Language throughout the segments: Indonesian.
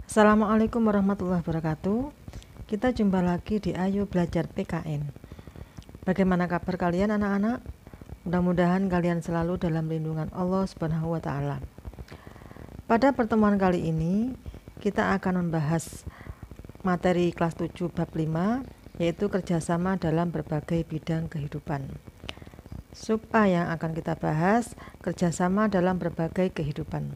Assalamualaikum warahmatullahi wabarakatuh. Kita jumpa lagi di Ayo Belajar PKN. Bagaimana kabar kalian anak-anak? Mudah-mudahan kalian selalu dalam lindungan Allah Subhanahu wa Ta'ala. Pada pertemuan kali ini kita akan membahas materi kelas 7 bab 5, yaitu kerjasama dalam berbagai bidang kehidupan. Sub A yang akan kita bahas, kerjasama dalam berbagai kehidupan.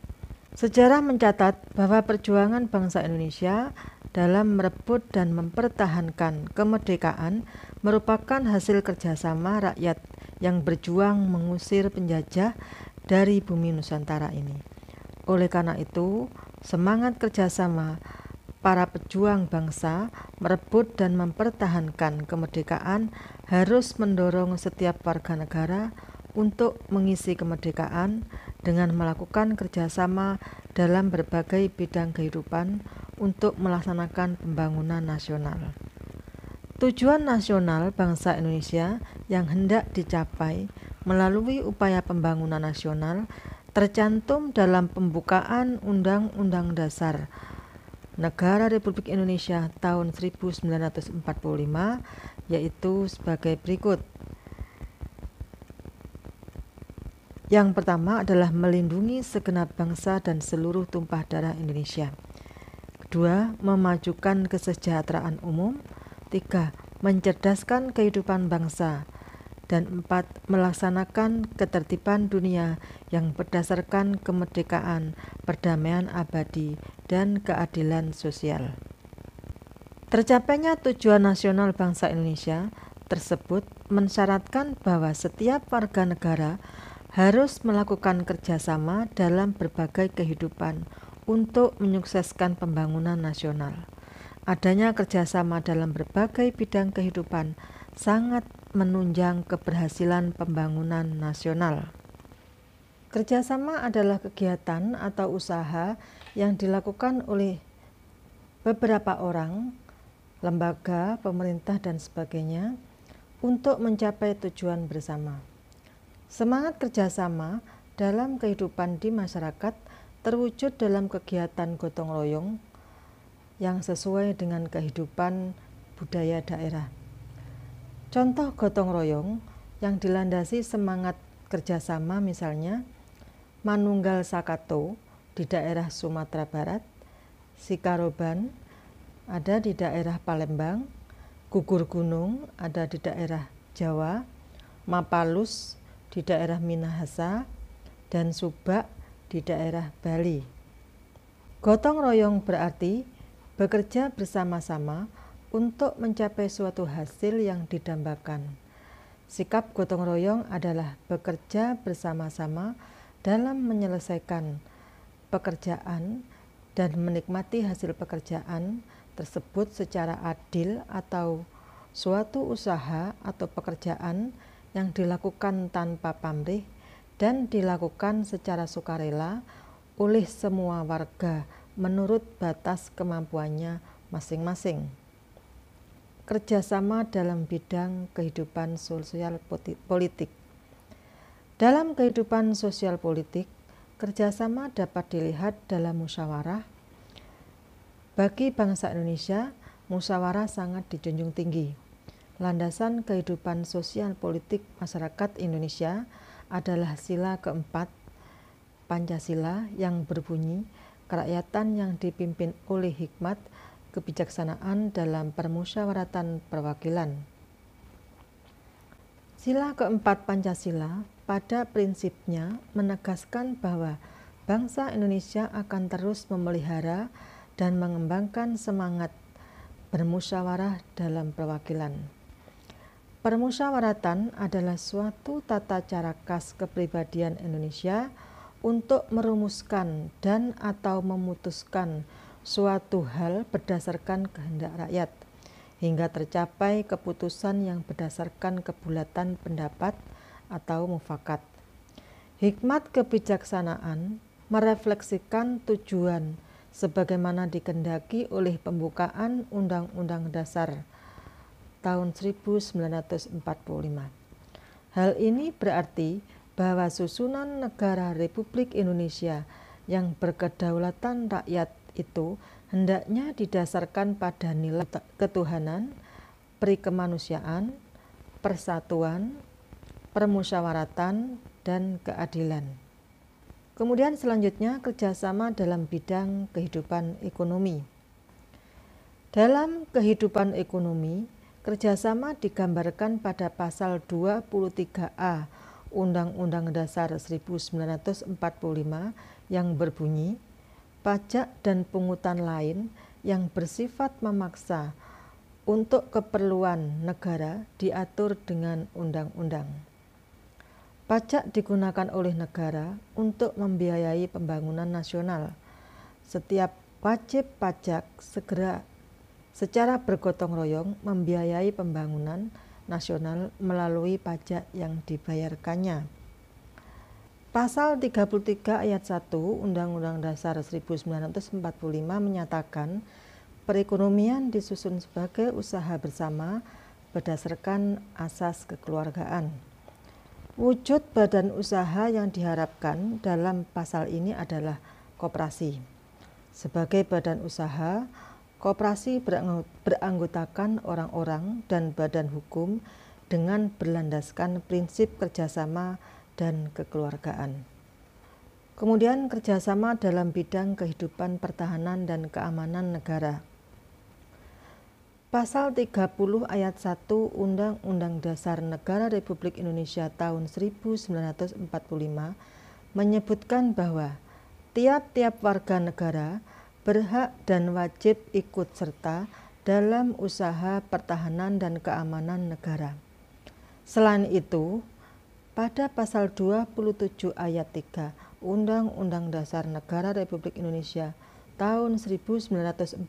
Sejarah mencatat bahwa perjuangan bangsa Indonesia dalam merebut dan mempertahankan kemerdekaan merupakan hasil kerjasama rakyat yang berjuang mengusir penjajah dari bumi Nusantara ini. Oleh karena itu, semangat kerjasama para pejuang bangsa merebut dan mempertahankan kemerdekaan harus mendorong setiap warga negara untuk mengisi kemerdekaan dengan melakukan kerjasama dalam berbagai bidang kehidupan untuk melaksanakan pembangunan nasional. Tujuan nasional bangsa Indonesia yang hendak dicapai melalui upaya pembangunan nasional tercantum dalam pembukaan Undang-Undang Dasar Negara Republik Indonesia tahun 1945, yaitu sebagai berikut. Yang pertama adalah melindungi segenap bangsa dan seluruh tumpah darah Indonesia. Kedua, memajukan kesejahteraan umum. Tiga, mencerdaskan kehidupan bangsa. Dan empat, melaksanakan ketertiban dunia yang berdasarkan kemerdekaan, perdamaian abadi, dan keadilan sosial. Tercapainya tujuan nasional bangsa Indonesia tersebut mensyaratkan bahwa setiap warga negara harus melakukan kerjasama dalam berbagai kehidupan untuk menyukseskan pembangunan nasional. Adanya kerjasama dalam berbagai bidang kehidupan sangat menunjang keberhasilan pembangunan nasional. Kerjasama adalah kegiatan atau usaha yang dilakukan oleh beberapa orang, lembaga, pemerintah, dan sebagainya untuk mencapai tujuan bersama. Semangat kerjasama dalam kehidupan di masyarakat terwujud dalam kegiatan gotong royong yang sesuai dengan kehidupan budaya daerah. Contoh gotong royong yang dilandasi semangat kerjasama misalnya Manunggal Sakato di daerah Sumatera Barat, Sikaroban ada di daerah Palembang, Gugur Gunung ada di daerah Jawa, Mapalus di daerah Minahasa, dan Subak di daerah Bali. Gotong royong berarti bekerja bersama-sama untuk mencapai suatu hasil yang didambakan. Sikap gotong royong adalah bekerja bersama-sama dalam menyelesaikan pekerjaan dan menikmati hasil pekerjaan tersebut secara adil atau suatu usaha atau pekerjaan yang dilakukan tanpa pamrih dan dilakukan secara sukarela oleh semua warga menurut batas kemampuannya masing-masing. Kerjasama dalam bidang kehidupan sosial politik. Dalam kehidupan sosial politik, kerjasama dapat dilihat dalam musyawarah. Bagi bangsa Indonesia, musyawarah sangat dijunjung tinggi. Landasan kehidupan sosial politik masyarakat Indonesia adalah sila keempat Pancasila yang berbunyi kerakyatan yang dipimpin oleh hikmat kebijaksanaan dalam permusyawaratan perwakilan. Sila keempat Pancasila pada prinsipnya menegaskan bahwa bangsa Indonesia akan terus memelihara dan mengembangkan semangat bermusyawarah dalam perwakilan. Permusyawaratan adalah suatu tata cara khas kepribadian Indonesia untuk merumuskan dan atau memutuskan suatu hal berdasarkan kehendak rakyat, hingga tercapai keputusan yang berdasarkan kebulatan pendapat atau mufakat. Hikmat kebijaksanaan merefleksikan tujuan sebagaimana dikehendaki oleh pembukaan Undang-Undang Dasar tahun 1945. Hal ini berarti bahwa susunan negara Republik Indonesia yang berkedaulatan rakyat itu hendaknya didasarkan pada nilai ketuhanan, perikemanusiaan, persatuan, permusyawaratan, dan keadilan. Kemudian selanjutnya kerjasama dalam bidang kehidupan ekonomi. Dalam kehidupan ekonomi, kerjasama digambarkan pada pasal 23A Undang-Undang Dasar 1945 yang berbunyi, pajak dan pungutan lain yang bersifat memaksa untuk keperluan negara diatur dengan undang-undang. Pajak digunakan oleh negara untuk membiayai pembangunan nasional. Setiap wajib pajak secara bergotong royong membiayai pembangunan nasional melalui pajak yang dibayarkannya. Pasal 33 ayat 1 Undang-Undang Dasar 1945 menyatakan perekonomian disusun sebagai usaha bersama berdasarkan asas kekeluargaan. Wujud badan usaha yang diharapkan dalam pasal ini adalah koperasi. Sebagai badan usaha, koperasi beranggotakan orang-orang dan badan hukum dengan berlandaskan prinsip kerjasama dan kekeluargaan. Kemudian kerjasama dalam bidang kehidupan pertahanan dan keamanan negara. Pasal 30 ayat 1 Undang-Undang Dasar Negara Republik Indonesia tahun 1945 menyebutkan bahwa tiap-tiap warga negara berhak dan wajib ikut serta dalam usaha pertahanan dan keamanan negara. Selain itu, pada pasal 27 ayat 3 Undang-Undang Dasar Negara Republik Indonesia tahun 1945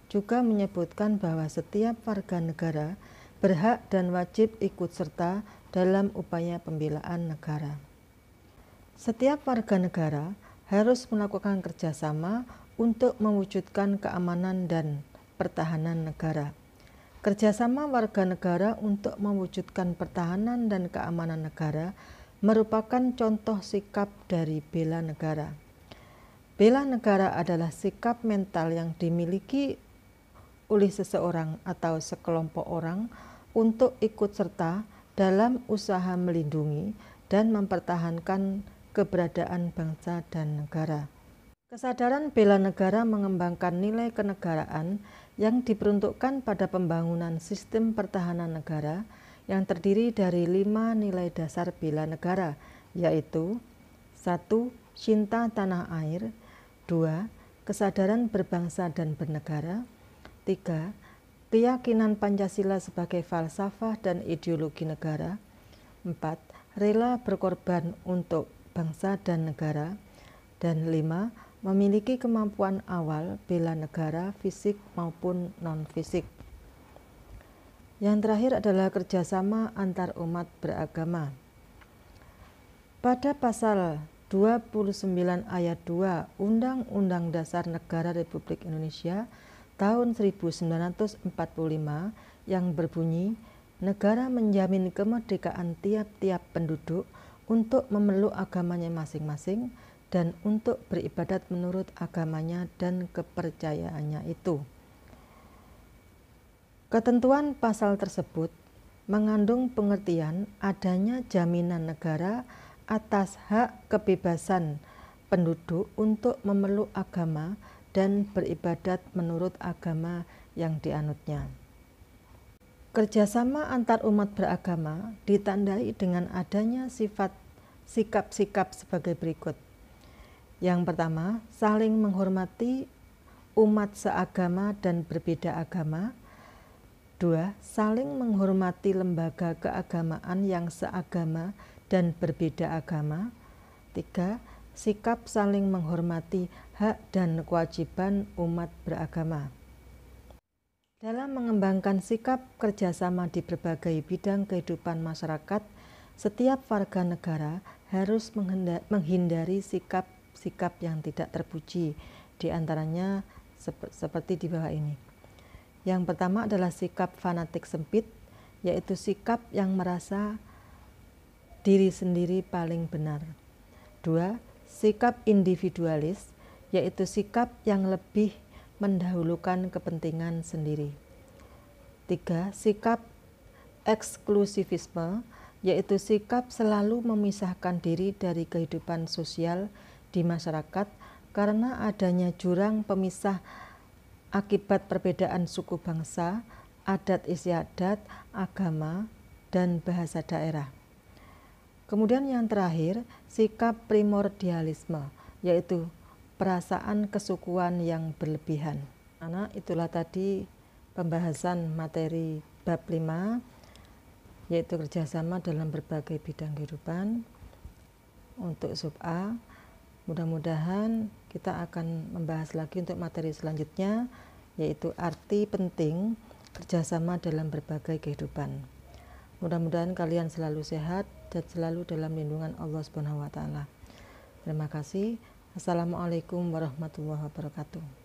juga menyebutkan bahwa setiap warga negara berhak dan wajib ikut serta dalam upaya pembelaan negara. Setiap warga negara harus melakukan kerjasama untuk mewujudkan keamanan dan pertahanan negara. Kerjasama warga negara untuk mewujudkan pertahanan dan keamanan negara merupakan contoh sikap dari bela negara. Bela negara adalah sikap mental yang dimiliki oleh seseorang atau sekelompok orang untuk ikut serta dalam usaha melindungi dan mempertahankan keberadaan bangsa dan negara. Kesadaran bela negara mengembangkan nilai kenegaraan yang diperuntukkan pada pembangunan sistem pertahanan negara yang terdiri dari 5 nilai dasar bela negara, yaitu 1. Cinta tanah air, 2. Kesadaran berbangsa dan bernegara, 3. Keyakinan Pancasila sebagai falsafah dan ideologi negara, 4. Rela berkorban untuk bangsa dan negara, dan 5. Memiliki kemampuan awal bela negara fisik maupun non-fisik. Yang terakhir adalah kerjasama antar umat beragama. Pada pasal 29 ayat 2 Undang-Undang Dasar Negara Republik Indonesia tahun 1945 yang berbunyi, negara menjamin kemerdekaan tiap-tiap penduduk untuk memeluk agamanya masing-masing dan untuk beribadat menurut agamanya dan kepercayaannya itu. Ketentuan pasal tersebut mengandung pengertian adanya jaminan negara atas hak kebebasan penduduk untuk memeluk agama dan beribadat menurut agama yang dianutnya. Kerjasama antar umat beragama ditandai dengan adanya sikap-sikap sebagai berikut. Yang pertama, saling menghormati umat seagama dan berbeda agama. 2. Saling menghormati lembaga keagamaan yang seagama dan berbeda agama. 3. Sikap saling menghormati hak dan kewajiban umat beragama. Dalam mengembangkan sikap kerjasama di berbagai bidang kehidupan masyarakat, setiap warga negara harus menghindari sikap-sikap yang tidak terpuji, di antaranya seperti di bawah ini. Yang pertama adalah sikap fanatik sempit, yaitu sikap yang merasa diri sendiri paling benar. 2. Sikap individualis, yaitu sikap yang lebih mendahulukan kepentingan sendiri. 3. Sikap eksklusivisme, yaitu sikap selalu memisahkan diri dari kehidupan sosial di masyarakat karena adanya jurang pemisah akibat perbedaan suku bangsa, adat istiadat, agama, dan bahasa daerah. Kemudian yang terakhir, sikap primordialisme, yaitu perasaan kesukuan yang berlebihan. Itulah tadi pembahasan materi bab 5, yaitu kerjasama dalam berbagai bidang kehidupan. Untuk sub A, mudah-mudahan kita akan membahas lagi untuk materi selanjutnya, yaitu arti penting kerjasama dalam berbagai kehidupan. Mudah-mudahan kalian selalu sehat dan selalu dalam lindungan Allah Subhanahu wa Ta'ala. Terima kasih. Assalamualaikum warahmatullahi wabarakatuh.